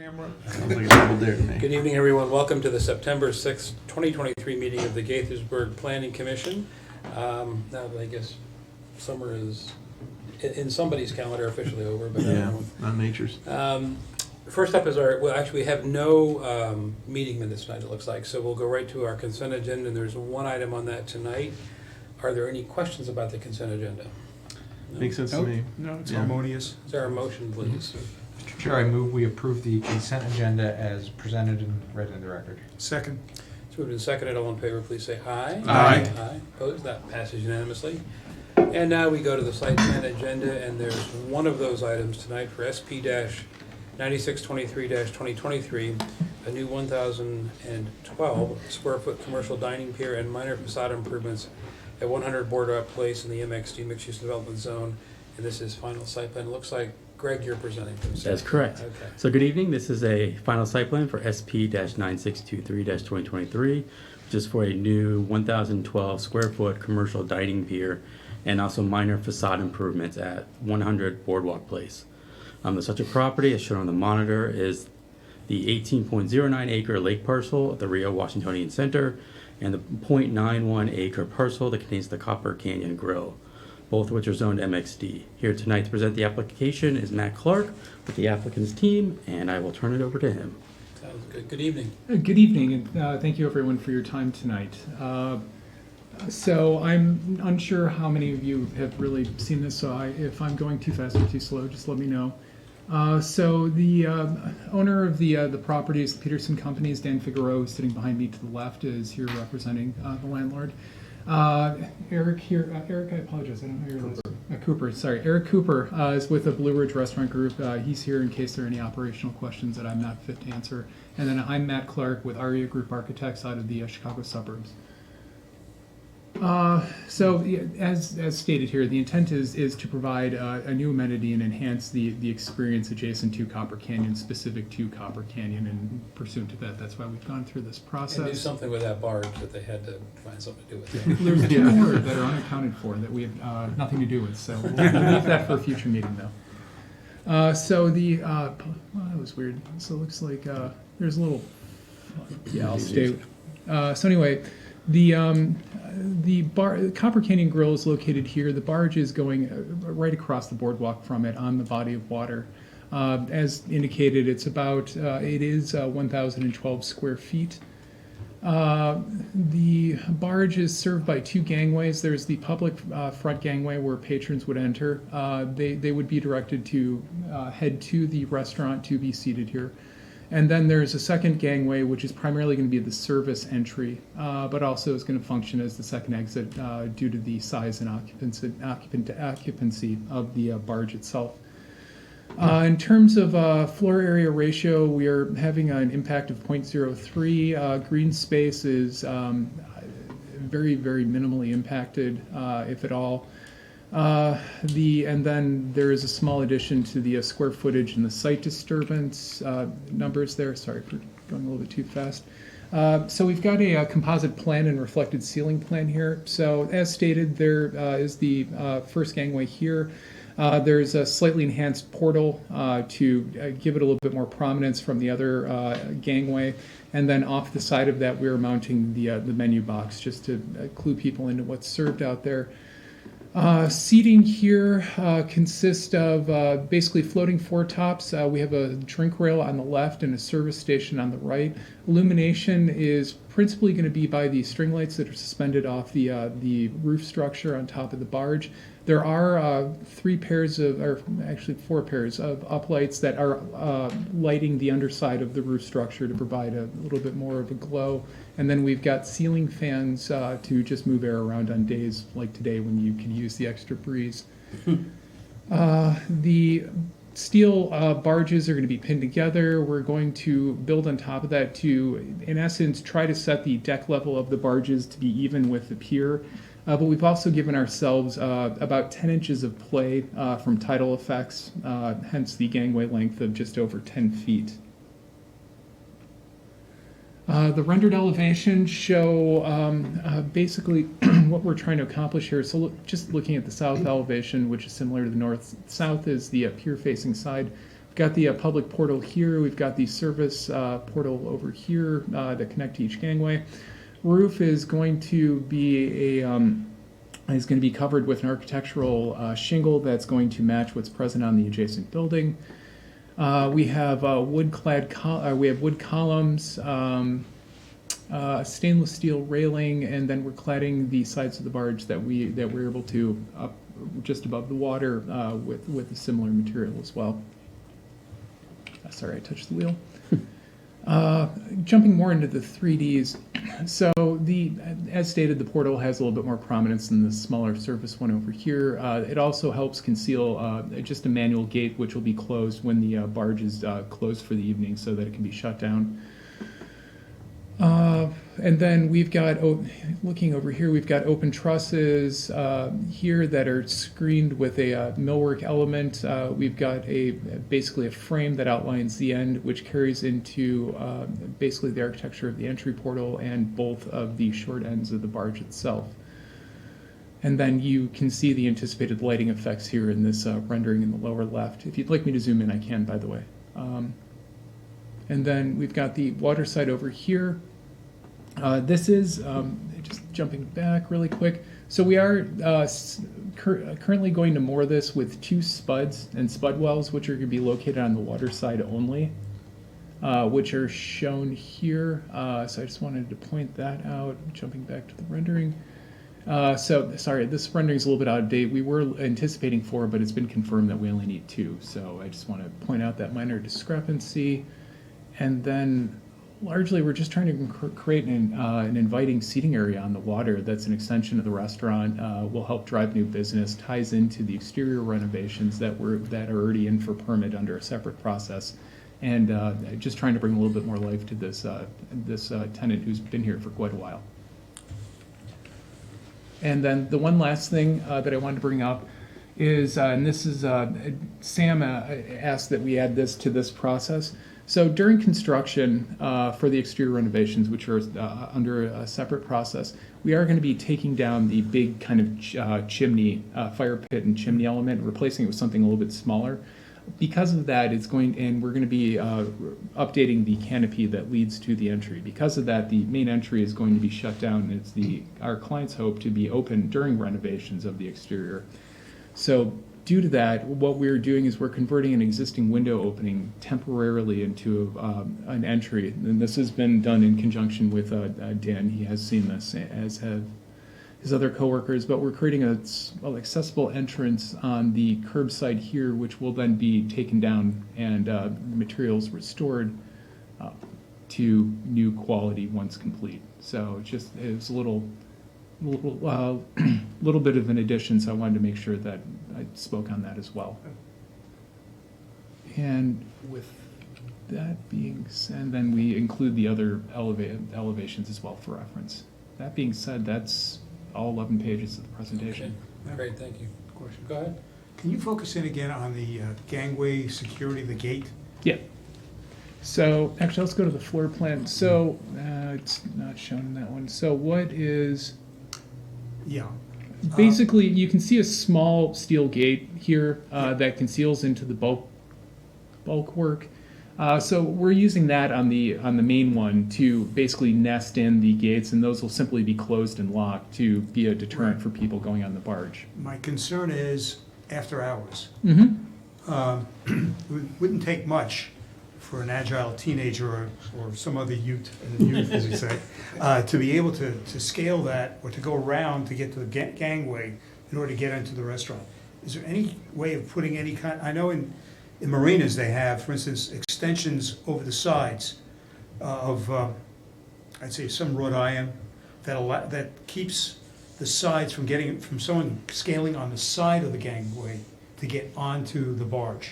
camera. Sounds like a double dare to me. Good evening, everyone. Welcome to the September 6th, 2023 meeting of the Gaithersburg Planning Commission. Now, I guess summer is in somebody's calendar officially over, but Yeah, not nature's. First up is we have no meeting minutes tonight, it looks like, so we'll go right to our consent agenda, and there's one item on that tonight. Are there any questions about the consent agenda? No? Makes sense to me. No, it's Yeah. harmonious. Is there a motion, please? Mr. Chair, I move we approve the consent agenda as presented and read into the record. Second. It's moved and seconded. All in favor, please say aye. Aye. Aye. Opposed? That passes unanimously. And now we go to the site plan agenda, and there's one of those items tonight for SP-9623-2023, a new 1,012 square foot commercial dining pier and minor facade improvements at 100 Boardwalk Place in the MXD mixed use development zone. And this is final site plan. It looks like, Greg, you're presenting for this. That's correct. Okay. So good evening. This is a final site plan for SP-9623-2023, which is for a new 1,012 square foot commercial dining pier and also minor facade improvements at 100 Boardwalk Place. Such a property, as shown on the monitor, is the 18.09 acre lake parcel at the Rio Washingtonian Center and the 0.91 acre parcel that contains the Copper Canyon Grill, both of which are zoned MXD. Here tonight to present the application is Matt Clark with the applicant's team, and I will turn it over to him. Sounds good. Good evening. Good evening, and thank you everyone for your time tonight. So I'm unsure how many of you have really seen this, so if I'm going too fast or too slow, just let me know. So the owner of the property is the Peterson Companies. Dan Figueroa, sitting behind me to the left, is here representing the landlord. Eric here, Eric, I apologize, I don't know your last name. Cooper, sorry. Eric Cooper is with the Blue Ridge Restaurant Group. He's here in case there are any operational questions that I'm not fit to answer. And then I'm Matt Clark with ARIA Group Architects out of the Chicago suburbs. So as stated here, the intent is to provide a new amenity and enhance the experience adjacent to Copper Canyon, specific to Copper Canyon, and pursuant to that, that's why we've gone through this process. And do something with that barge that they had to find something to do with it. There's two more that are unaccounted for that we have nothing to do with, so we'll leave that for a future meeting, though. So well, that was weird. So it looks like there's a little, yeah, I'll stay. So anyway, the Copper Canyon Grill is located here. The barge is going right across the boardwalk from it on the body of water. As indicated, it is 1,012 square feet. The barge is served by two gangways. There's the public front gangway where patrons would enter. They would be directed to head to the restaurant to be seated here. And then there's a second gangway, which is primarily going to be the service entry, but also is going to function as the second exit due to the size and occupancy of the barge itself. In terms of floor area ratio, we are having an impact of 0.03. Green space is very, very minimally impacted, if at all. And then there is a small addition to the square footage and the site disturbance numbers there. Sorry for going a little bit too fast. So we've got a composite plan and reflected ceiling plan here. So as stated, there is the first gangway here. There's a slightly enhanced portal to give it a little bit more prominence from the other gangway. And then off the side of that, we're mounting the menu box just to clue people into what's served out there. Seating here consists of basically floating four-tops. We have a drink rail on the left and a service station on the right. Illumination is principally going to be by the string lights that are suspended off the roof structure on top of the barge. There are four pairs of uplights that are lighting the underside of the roof structure to provide a little bit more of a glow. And then we've got ceiling fans to just move air around on days like today when you can use the extra breeze. The steel barges are going to be pinned together. We're going to build on top of that to, in essence, try to set the deck level of the barges to be even with the pier. But we've also given ourselves about 10 inches of play from tidal effects, hence the gangway length of just over 10 feet. The rendered elevations show basically what we're trying to accomplish here. So just looking at the south elevation, which is similar to the north, south is the pier-facing side. We've got the public portal here. We've got the service portal over here that connect to each gangway. Roof is going to be covered with an architectural shingle that's going to match what's present on the adjacent building. We have wood columns, stainless steel railing, and then we're cladding the sides of the barge that we're able to up just above the water with a similar material as well. Sorry, I touched the wheel. Jumping more into the 3Ds, so as stated, the portal has a little bit more prominence than the smaller surface one over here. It also helps conceal just a manual gate, which will be closed when the barge is closed for the evening, so that it can be shut down. And then we've got, looking over here, we've got open trusses here that are screened with a millwork element. We've got basically a frame that outlines the end, which carries into basically the architecture of the entry portal and both of the short ends of the barge itself. And then you can see the anticipated lighting effects here in this rendering in the lower left. If you'd like me to zoom in, I can, by the way. And then we've got the water side over here. This is, just jumping back really quick, so we are currently going to moor this with 2 spuds and spud wells, which are going to be located on the water side only, which are shown here. So I just wanted to point that out, jumping back to the rendering. So, sorry, this rendering is a little bit out of date. We were anticipating 4, but it's been confirmed that we only need 2. So I just want to point out that minor discrepancy. And then largely, we're just trying to create an inviting seating area on the water that's an extension of the restaurant, will help drive new business, ties into the exterior renovations that are already in for permit under a separate process, and just trying to bring a little bit more life to this tenant who's been here for quite a while. And then the one last thing that I wanted to bring up is, and this is, Sam asked that we add this to this process. So during construction for the exterior renovations, which are under a separate process, we are going to be taking down the big kind of chimney, fire pit and chimney element, replacing it with something a little bit smaller. Because of that, we're going to be updating the canopy that leads to the entry. Because of that, the main entry is going to be shut down. It's our client's hope to be open during renovations of the exterior. So due to that, what we're doing is we're converting an existing window opening temporarily into an entry. And this has been done in conjunction with Dan. He has seen this, as have his other coworkers. But we're creating an accessible entrance on the curbside here, which will then be taken down and materials restored to new quality once complete. So it was a little bit of an addition, so I wanted to make sure that I spoke on that as well. And with that being said, then we include the other elevations as well for reference. That being said, that's all 11 pages of the presentation. Okay. Great, thank you. Question. Go ahead. Can you focus in again on the gangway security, the gate? Yeah. So actually, let's go to the floor plan. So it's not shown in that one. So what is... Yeah. Basically, you can see a small steel gate here that conceals into the bulk work. So we're using that on the main one to basically nest in the gates, and those will simply be closed and locked to be a deterrent Right. for people going on the barge. My concern is after hours. Mm-hmm. It wouldn't take much for an agile teenager or some other youth, as you say, to be able to scale that or to go around to get to the gangway in order to get into the restaurant. Is there any way of putting any kind, I know in marinas they have, for instance, extensions over the sides of, I'd say some wrought iron that keeps the sides from someone scaling on the side of the gangway to get onto the barge.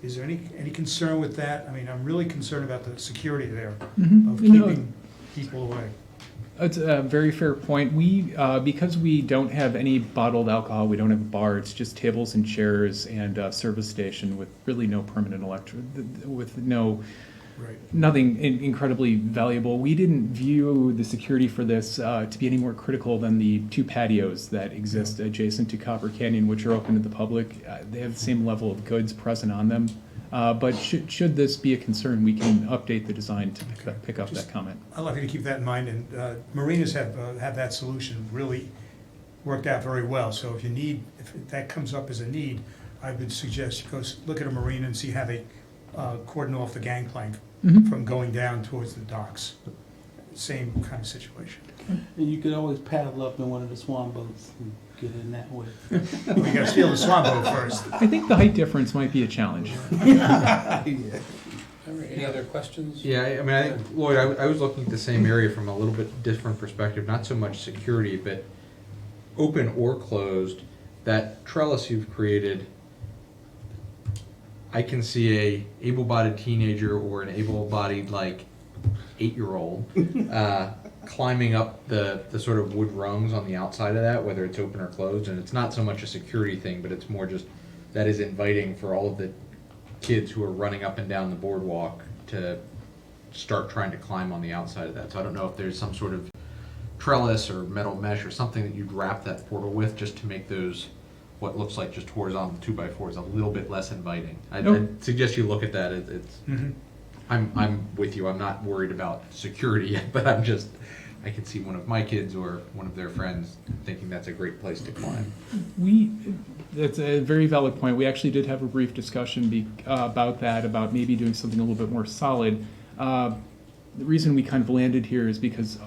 Is there any concern with that? I mean, I'm really concerned about the security there of keeping people away. That's a very fair point. We, because we don't have any bottled alcohol, we don't have a bar, it's just tables and chairs and a service station with really no permanent with nothing incredibly valuable. We didn't view the security for this to be any more critical than the 2 patios that exist adjacent to Copper Canyon, which are open to the public. They have the same level of goods present on them. But should this be a concern, we can update the design to pick up Just- that comment. I'd like you to keep that in mind, and marinas have that solution really worked out very well. So if that comes up as a need, I would suggest you go look at a marina and see how they cordon off the gangplank Mhm. from going down towards the docks. Same kind of situation. And you could always paddle up in one of the swan boats and get in that way. We gotta steal the swan boat first. I think the height difference might be a challenge. All right, any other questions? Yeah, I mean, I think, Lloyd, I was looking at the same area from a little bit different perspective, not so much security, but open or closed, that trellis you've created, I can see a able-bodied teenager or an able-bodied, like, 8-year-old climbing up the sort of wood rungs on the outside of that, whether it's open or closed, and it's not so much a security thing, but it's more just, that is inviting for all of the kids who are running up and down the boardwalk to start trying to climb on the outside of that. So I don't know if there's some sort of trellis or metal mesh or something that you'd wrap that portal with just to make those, what looks like just horizontal 2x4s, a little bit less inviting. I'd suggest you look at that. It's Mhm. I'm with you. I'm not worried about security yet, but I can see one of my kids or one of their friends thinking that's a great place to climb. That's a very valid point. We actually did have a brief discussion about that, about maybe doing something a little bit more solid. The reason we kind of landed here is because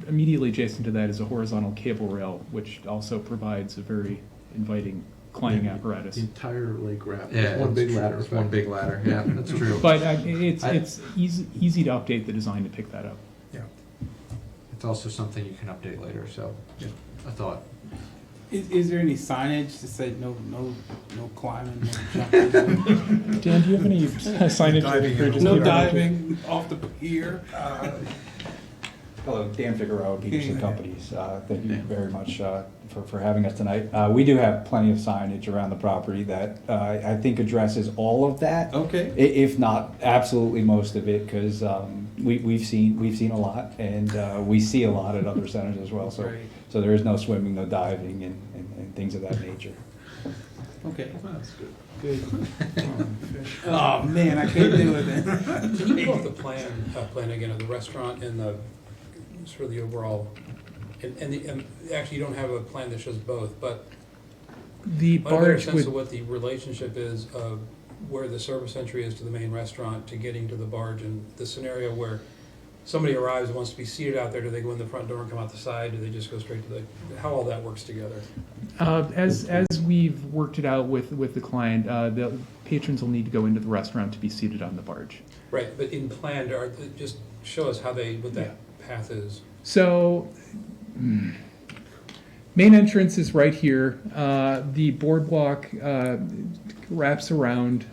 immediately adjacent to that is a horizontal cable rail, which also provides a very inviting climbing apparatus. The entire lake wrap. Yeah, One big it's ladder. It's one big ladder. Yeah, that's true. But it's easy to update the design to pick that up. Yeah. It's also something you can update later. So, a thought. Is there any signage to say no climbing, no jumping, Dan, do you have any signage? Diving that encourages no people to- diving off the pier? Hello, Dan Figueroa, Peterson Dan. Companies. Thank you very much for having us tonight. We do have plenty of signage around the property that I think addresses all of that, Okay. if not absolutely most of it, because we've seen a lot, and we see a lot at other centers as well. So, Right. so there is no swimming, no diving, and things of that nature. Okay. That's good. Good. Oh man, I can't do it then. Can you pull up the plan again of the restaurant and the, sort of the overall, and actually you don't have a plan that shows both, but The I want a better barge sense would of what the relationship is of where the service entry is to the main restaurant to getting to the barge, and the scenario where somebody arrives and wants to be seated out there, do they go in the front door and come out the side, do they just go straight to how all that works together? As we've worked it out with the client, the patrons will need to go into the restaurant to be seated on the barge. Right, but in plan, just show us what that path is. So, main entrance is right here. The boardwalk wraps around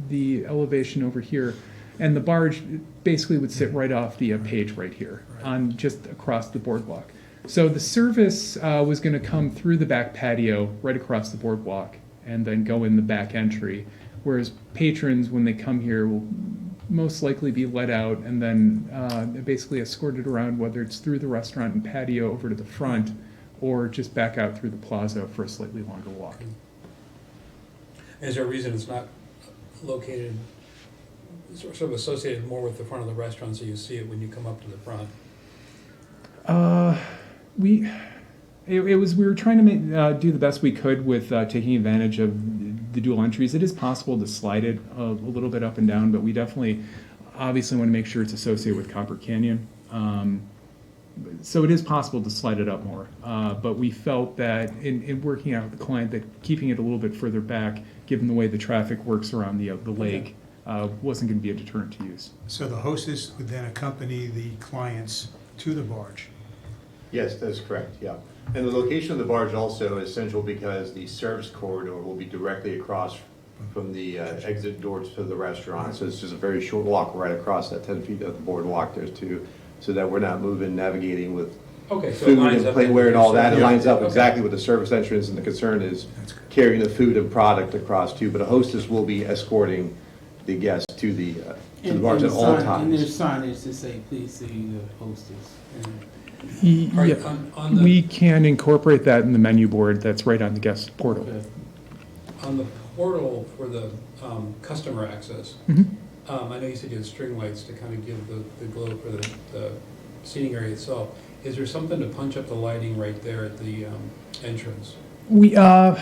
the elevation over here, and the barge basically would sit right off the page right here, on just across the boardwalk. So the service was going to come through the back patio right across the boardwalk, and then go in the back entry. Whereas patrons, when they come here, will most likely be let out and then basically escorted around, whether it's through the restaurant and patio over to the front, or just back out through the plaza for a slightly longer walk. Is there a reason it's not located, sort of associated more with the front of the restaurant, so you see it when you come up to the front? We were trying to do the best we could with taking advantage of the dual entries. It is possible to slide it a little bit up and down, but we definitely obviously want to make sure it's associated with Copper Canyon. So it is possible to slide it up more, but we felt that in working out with the client that keeping it a little bit further back, given the way the traffic works around the lake, wasn't going to be a deterrent to use. So the hostess would then accompany the clients to the barge. Yes, that's correct, yeah. And the location of the barge also is central because the service corridor will be directly across from the exit doors to the restaurant. So it's just a very short walk right across that 10 feet of the boardwalk there too, so that we're not moving, navigating with Okay, so it food lines and up. playwear and all that. It Yeah. lines up Okay. exactly with the service entrance, and the concern is carrying the food and product across too. But a hostess will be escorting the guests to the barge at all And there's times. signage to say, please see the hostess. All right, Yeah. on the, We can incorporate that in the menu board that's right on the guest portal. Okay. on the portal for the customer access, Mhm. I know you said you had string lights to kind of give the glow for the seating area itself. Is there something to punch up the lighting right there at the entrance? We, no,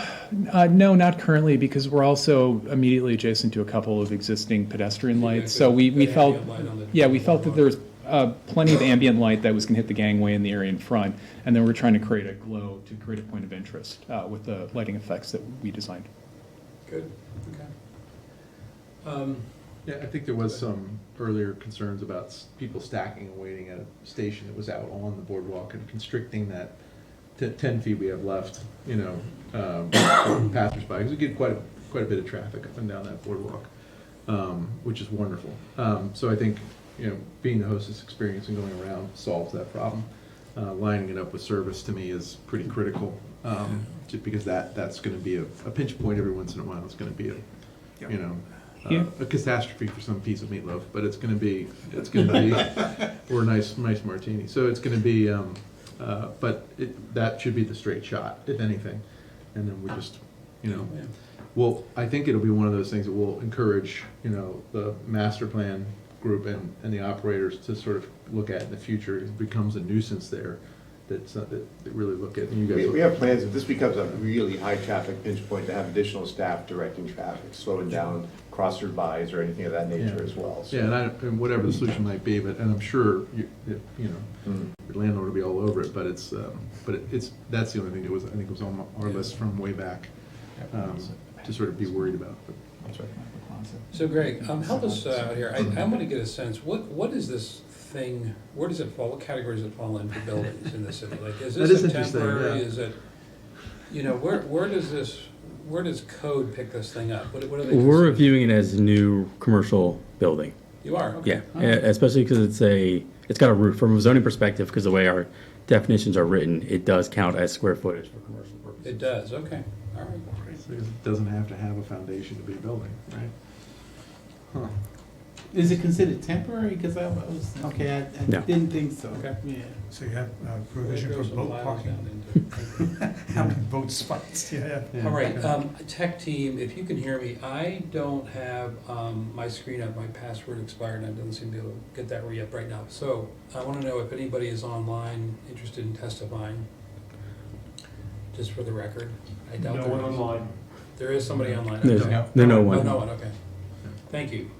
not currently, because we're also immediately adjacent to a couple of existing pedestrian lights. So we Good felt, ambient light on the- yeah, we felt that there was plenty of ambient light that was going to hit the gangway in the area in front, and then we're trying to create a glow to create a point of interest with the lighting effects that we designed. Good, okay. Yeah, I think there was some earlier concerns about people stacking and waiting at a station that was out on the boardwalk and constricting that 10 feet we have left, you know, for passersby, because we get quite a bit of traffic up and down that boardwalk, which is wonderful. So I think, you know, being the hostess experience and going around solves that problem. Lining it up with service to me is pretty critical, just because that's going to be a pinch point every once in a while. It's going to be a, you know, Yeah. a catastrophe for some piece of meatloaf, but it's going to be, or a nice martini. So it's going to be, but that should be the straight shot, if anything. And then we just, you know, Yeah. well, I think it'll be one of those things that will encourage, you know, the master plan group and the operators to sort of look at in the future. It becomes a nuisance there that really look at. And you guys We have plans, if this becomes a really high traffic pinch point, to have additional staff directing traffic, slowing down crossers-bys or anything of that nature Yeah. as well. So- Yeah, and whatever the solution might be, but, and I'm sure, you know, Mm. your landlord will be all over it, but it's, that's the only thing that was, I think was on our list from way back, to sort of be worried about. But That's right. So Greg, help us out here. I want to get a sense, what is this thing, where does it fall, what category does it fall in for buildings in the city? Like, is That this is a interesting, temporary, yeah. is it, you know, where does code pick this thing up? What are they? We're consider- reviewing it as a new commercial building. You are, okay. Yeah, especially because it's got a roof, from a zoning perspective, because the way our definitions are written, it does count as square footage for commercial purposes. It does, okay, all right. so it doesn't have to have a foundation to be a building, right? Huh. Is it considered temporary? Because I was, okay, I No. didn't think so. Okay. Yeah. So you have provision Throw for some boat ladders parking. down into- How many boat spots do you have? Yeah. All right, tech team, if you can hear me, I don't have my screen up, my password expired, and I don't seem to be able to get that re-up right now. So I want to know if anybody is online interested in testifying, just for the record. I doubt No there one is. online. There is somebody online. There's Okay. no Oh, one. no one, okay. Thank you.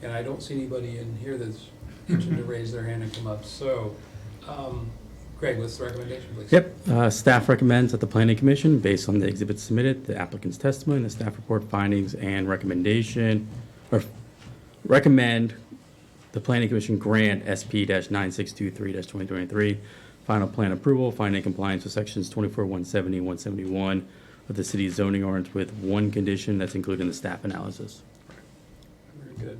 And I don't see anybody in here that's itching to raise their hand and come up. So, Greg, what's the recommendation, please? Yep, staff recommends that the planning commission, based on the exhibits submitted, the applicant's testimony, the staff report findings and recommendation, or recommend the planning commission grant SP-9623-2023 final plan approval, finding compliance with sections 24-170 and 171 of the city's zoning ordinance with one condition that's included in the staff analysis. Very good.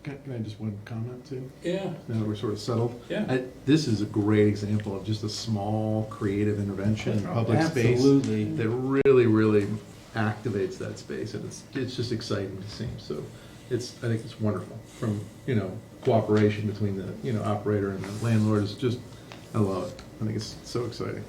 Can I just one comment too? Yeah, Now that we're sort of settled. yeah. This is a great example of just a small creative intervention in public space Absolutely. that really activates that space, and it's just exciting to see. So I think it's wonderful from, you know, cooperation between the, you know, operator and the landlord is just, I love it. I think it's so exciting.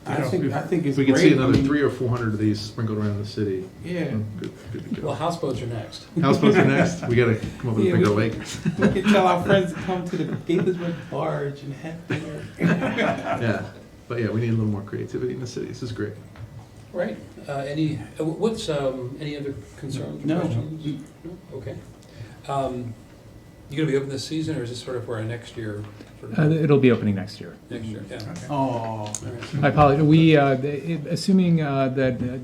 I think it's If we can see great. another I mean, 300 or 400 of these sprinkled around the city, Yeah. good to Well, go. houseboats are next. Houseboats are next. We gotta come up with a Yeah, bigger we- lake. We can tell our friends to come to the Gaithersburg barge and have dinner. Yeah, but yeah, we need a little more creativity in the city. This is great. Right. Any other concerns or No. questions? No? Okay. You gonna be open this season, or is this sort of for a next year? sort of- It'll be opening next year. Next year, yeah. Oh. All right. I apologize. We, assuming that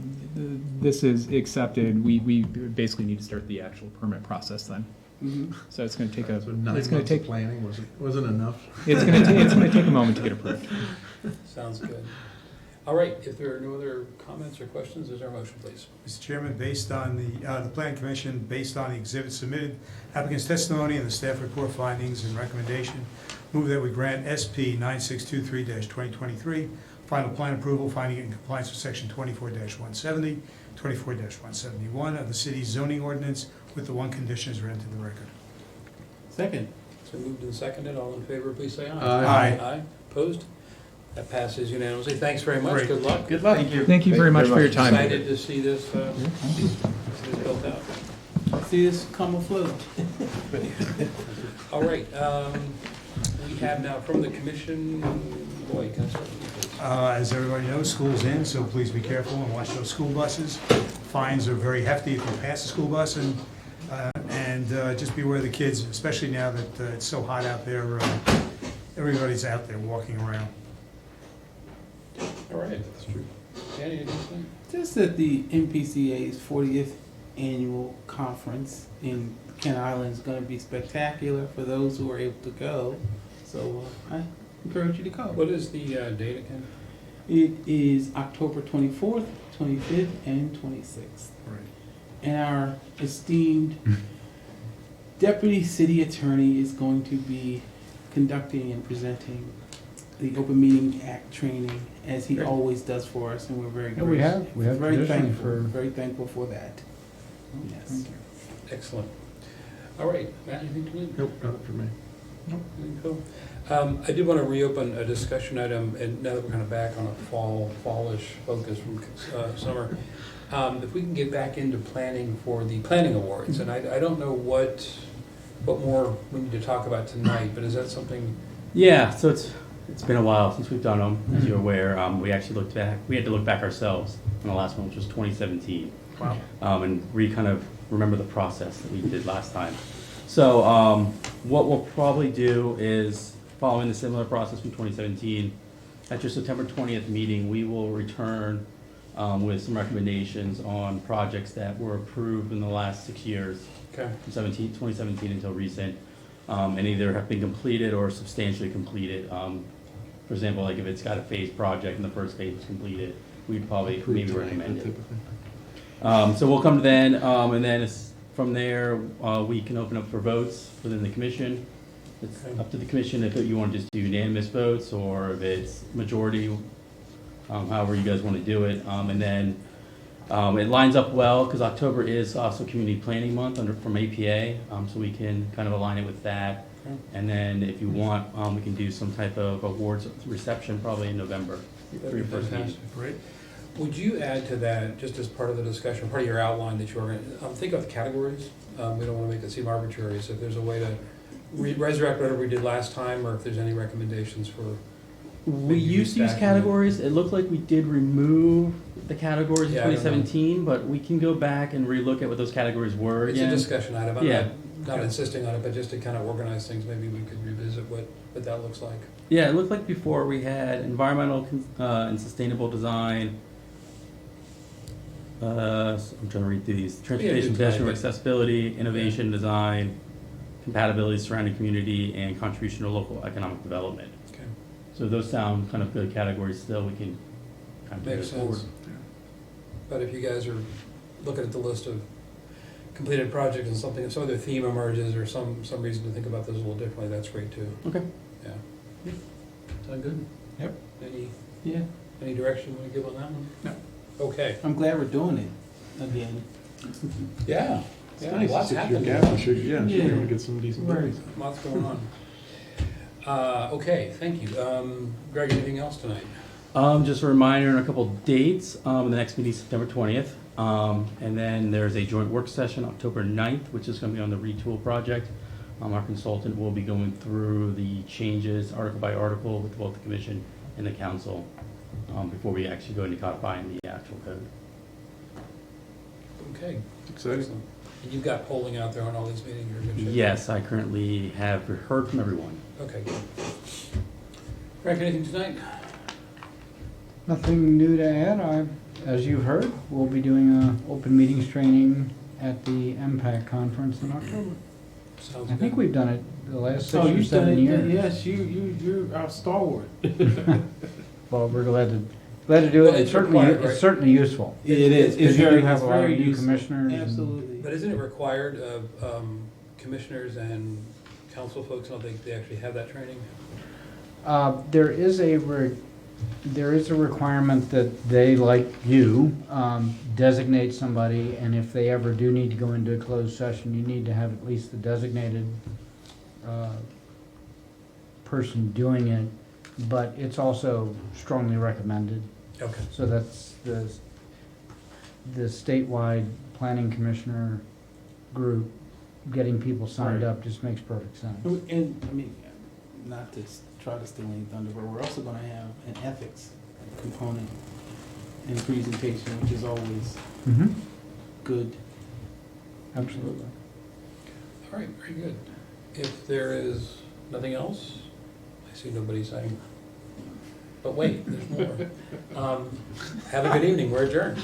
this is accepted, we basically need to start the actual permit process then. Mhm. So it's going to take So 9 it's going months to of take, planning wasn't enough. it's going to take a moment to get approved. Sounds good. All right, if there are no other comments or questions, is there a motion, please? Mr. Chairman, based on the Plan Commission, based on the exhibits submitted, applicant's testimony and the staff report findings and recommendation, move that we grant SP 9623-2023 final plan approval, finding it in compliance with section 24-170, 24-171 of the city's zoning ordinance with the one condition as read into the record. Second. So moved and seconded, all in favor, please say aye. Aye. Aye, opposed? That passes unanimously. Thanks very much. Great. Good luck. Good luck. Thank you very much for your time. Excited to see this, see this built out. See this come afloat. All right, we have now from the commission, boy, can I start with you, please? As everybody knows, school's in, so please be careful and watch those school buses. Fines are very hefty if you pass a school bus, and just be aware of the kids, especially now that it's so hot out there. Everybody's out there walking around. All right, that's true. Danny, anything? Just that the MPCA's 40th annual conference in Kent Island is going to be spectacular for those who are able to go. So I encourage you to go. What is the date again? It is October 24th, 25th, and 26th. Right. And our esteemed Deputy City Attorney is going to be conducting and presenting the Open Meeting Act training, as he Great. always does for us, and we're very Yeah, we have very traditionally thankful, very thankful for that. Yes. Excellent. All right, Matt, anything to leave? Nope, not for me. Anything, Phil? I did want to reopen a discussion item, and now that we're kind of back on a fallish focus from summer, if we can get back into planning for the planning awards, and I don't know what more we need to talk about tonight, but is that something? Yeah, so it's been a while since we've done them, as you're aware. We actually looked back, we had to look back ourselves on the last one, which was 2017. Wow. And kind of remember the process that we did last time. So what we'll probably do is, following the similar process from 2017, at your September 20th meeting, we will return with some recommendations on projects that were approved in the last 6 years, Okay. from 2017 until recent, and either have been completed or substantially completed. For example, like if it's got a phase project and the first phase was completed, we'd probably maybe recommend it. So we'll come to then, and then from there, we can open up for votes within the commission. It's up to the commission if you want to just do unanimous votes or if it's majority, however you guys want to do it. And then it lines up well because October is also Community Planning Month from APA, so we can kind of align it with that. And then if you want, we can do some type of awards reception probably in November for your first meeting. Fantastic. Great. Would you add to that, just as part of the discussion, part of your outline that you're going to, think of categories. We don't want to make it seem arbitrary, so if there's a way to resurrect whatever we did last time, or if there's any recommendations for. We maybe used to use restacking categories. It looked like we did remove the categories in Yeah, I don't know. 2017, but we can go back and relook at what those categories were It's a again. discussion item. I'm Yeah. not insisting on it, but just to kind of organize things, maybe we could revisit what that looks like. Yeah, it looked like before we had environmental and sustainable design. I'm trying to read through these. Transportation, tonight, pedestrian but- accessibility, innovation, design, compatibility, surrounding community, and contribution to local economic development. Okay. So those sound kind of good categories still. We can kind of move Makes it forward. sense. But if you guys are looking at the list of completed projects and some other theme emerges or some reason to think about those a little differently, that's great too. Okay. Yeah. Sound good? Yep. Any direction you want to give on that one? No. Okay. I'm glad we're doing it again. Yeah. It's Yeah, nice, lots 6-year happening. gap, I'm sure, yeah, I'm sure Yeah. you're gonna get some decent Right. votes. Lots going on. Okay, thank you. Greg, anything else tonight? Just a reminder on a couple dates. The next meeting is September 20th. And then there's a joint work session October 9th, which is going to be on the retool project. Our consultant will be going through the changes article by article with both the commission and the council before we actually go into codifying the actual code. Okay. Exciting. Excellent. And you've got polling out there on all these meetings, you're in good shape? Yes, I currently have heard from everyone. Okay, good. Frank, anything tonight? Nothing new to add. As you've heard, we'll be doing a open meetings training at the MPAC conference in October. Sounds I good. think we've done it the last 6 Oh, or you've done 7 it. years. Yes, you're our stalwart. Well, we're glad to do Well, it. it's required, right? It's certainly useful. It is. It's Because you very, do have it's a lot of very new useful. commissioners. and- Absolutely. But isn't it required of commissioners and council folks, I don't think they actually have that training? There is a requirement that they, like you, designate somebody, and if they ever do need to go into a closed session, you need to have at least the designated person doing it but it's also strongly recommended. Okay. So that's the statewide planning commissioner group, getting people signed Right. up just makes perfect sense. And, I mean, not to try to steal any thunder, but we're also gonna have an ethics component in presentation, which is always Mm-hmm. good. Absolutely. All right, very good. If there is nothing else, I see nobody saying, but wait, there's more. Have a good evening, we're adjourned.